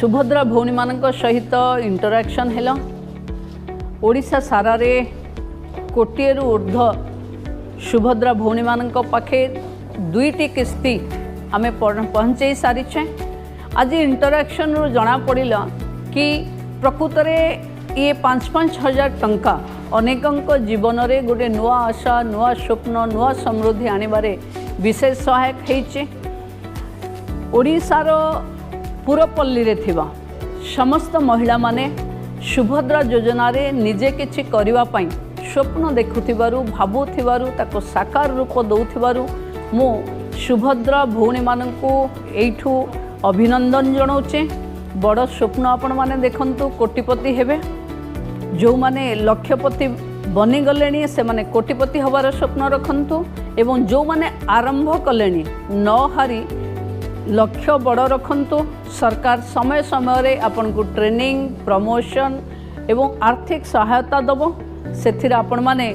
सुभद्रा भौणी मान सहित इंटराक्शन है। ओडिशा सारा रे कोटिए रु ऊर्ध्व सुभद्रा भौणी मान पाखे 2टी किस्ती आमे पहुँचे सारीचे। आज इंटराक्शन रु जना पड़ा कि प्रकृत में ये 5-5 हजार टंका अनेकों जीवन में गोटे नुआ आशा नुआ स्वप्न नुआ समृद्धि आने विशेष सहायक होइचे। ओडिशार पुरपल्ली रे थिबा समस्त महिला माने सुभद्रा योजना रे निजे किछि करिवा पई स्वप्न देखुथिबारु भाबुथिबारु ताको साकार रूप दउथिबारु मो सुभद्रा भौणी मानकु एठू अभिनंदन जनाऊचे। बड़ स्वप्न आपण माने देखंतु कोटिपति हेबे। जो माने लक्षपति बनी गले से माने कोटिपति हबार स्वप्न रखंतु एवं जो माने आरंभ कले न हारी लक्ष्य बड़ रखंतु। सरकार समय समय रे आपन को ट्रेनिंग प्रमोशन एवं आर्थिक सहायता दबो। सेथिर आपण माने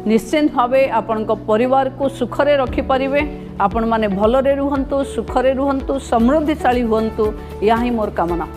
निश्चिंत भावे आपण को परिवार को सुखरे रखि परिबे। आपण माने भलरे रुहंतु सुखरे रुहंतु समृद्धिशाली हुंतु। या ही मोर कामना।